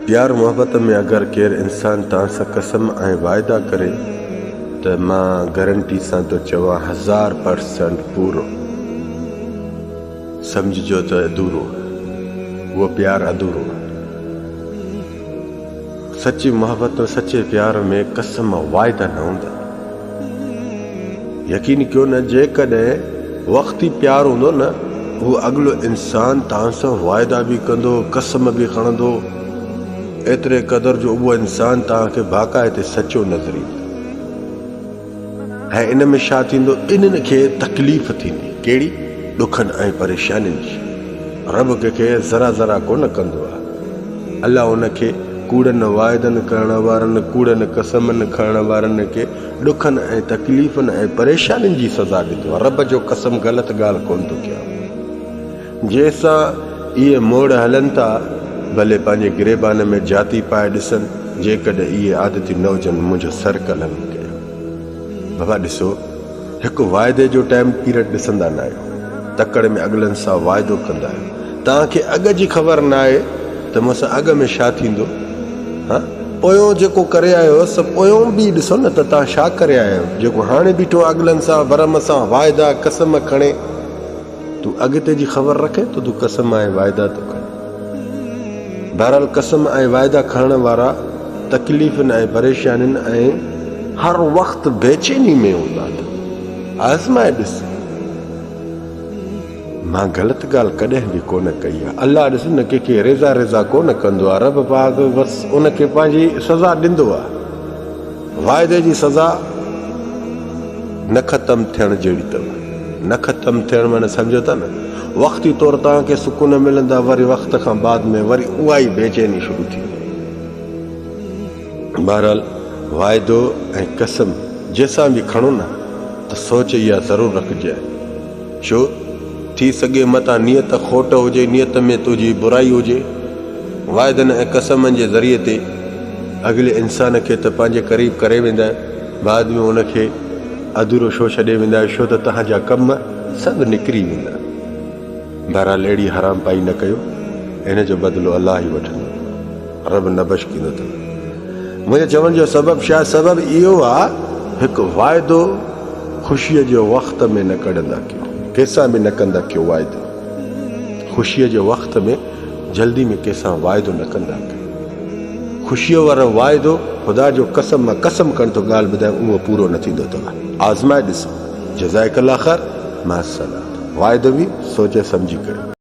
प्यार मोहब्बत में अगर केर इंसान तव्हां कसम ऐं वायदा करे तो मां गारंटी सां तो चवां 1000% पूरो समझो तो अधूरो वो प्यार अधूरो। सच्ची मोहब्बत सच्चे प्यार में कसम वायदा न होंदा। यकीन क्यों न जेकॾहिं वक्ती प्यार होंदो न वो अगलो इंसान तव्हां सां वायदा भी कंदो कसम भी खणंदो एतरे कदर जो वो इंसान तव्हांखे बाक़ायदे सच्चो नज़र ईंदो। ऐं इन में छा थींदो, इन्हनि खे तकलीफ़ थींदी कहिड़ी ॾुखनि ऐं परेशानियुनि जी। रब कंहिंखे ज़रा ज़रा कोन कंदो आहे। अल्लाह उनखे कूड़नि वाइदनि करण वारनि कूड़नि कसमनि खणण वारनि खे ॾुखनि ऐं तकलीफ़नि ऐं परेशानियुनि जी सज़ा ॾींदो आहे। रब जो कसम ग़लति ॻाल्हि कोन थो कयां। जंहिंसां इहे मोड़ हलनि था भले पंहिंजे गिरेबान में जाती पाए ॾिसनि, जेकॾहिं इहे आदती न हुजनि मुंहिंजो सर कलम कयो। बाबा ॾिसो, हिकु वाइदे जो टाइम पीरियड ॾिसंदा न आहियो, तकड़ में अगलनि सां वाइदो कंदा आहियो। तव्हांखे अॻु जी ख़बर न आहे त मूंसां अॻु में छा थींदो। हा, पोयों जेको करे आयो सभु पोयों बि ॾिसो न त तव्हां छा करे आया आहियो। जेको हाणे बीठो अगलनि सां भरम सां वाइदा कसम खणे, तूं अॻिते जी ख़बर रखे तो तूं कसम ऐं वाइदा तो खणे। बहरहाल कसम ऐं वाइदा खणण वारा तकलीफ़ुनि ऐं परेशानियुनि ऐं हर वक़्तु बेचैनी में हूंदा। आज़माए ॾिस, मां ग़लति ॻाल्हि कॾहिं बि कोन कई आहे। अल्लाह ॾिस न कंहिंखे रेज़ा रेज़ा कोन कंदो आहे। रब पाक बसि उनखे पंहिंजी सज़ा ॾींदो आहे। वाइदे जी सज़ा न ख़तमु थियण जहिड़ी अथव। न ख़तमु थियण माना सम्झो था न, वक़्ती तौर तव्हांखे सुकून मिलंदा, वरी वक़्त खां बाद में वरी उहा ई बेचैनी शुरू थी। बहरहाल वाइदो ऐं कसम जंहिंसां बि खणो न त सोच इहा ज़रूरु रखिजे, छो थी सघे मतां नियत खोट हुजे, नियत में तुंहिंजी बुराई हुजे। वाइदनि ऐं कसमनि जे ज़रिए ते अॻिले इंसान खे त पंहिंजे क़रीब करे वेंदा, बाद में उनखे अधूरो छो छॾे वेंदा, छो त तव्हांजा कम सभु निकिरी वेंदा। बहरहाल अहिड़ी हराम पाई न कयो, इन जो बदिलो अलाह ई वठंदो, रब न बशकींदो अथव। मुंहिंजे चवण जो सबबु छा, सबबु इहो आहे, हिकु वाइदो ख़ुशीअ जो वक़्त में न कढंदा कयो, कंहिंसां बि न कंदा कयो वाइदो। ख़ुशीअ जो वक़्त में जल्दी में कंहिंसां वाइदो न कंदा कयो। ख़ुशीअ वारो वाइदो ख़ुदा जो कसम मां कसम कनि थो ॻाल्हि ॿुधायां, उहो पूरो न थींदो अथव। आज़माए ॾिसो। जज़ाकल्लाह ख़ैर, मां सलाम। वाइदो बि सोचे सम्झी कयो।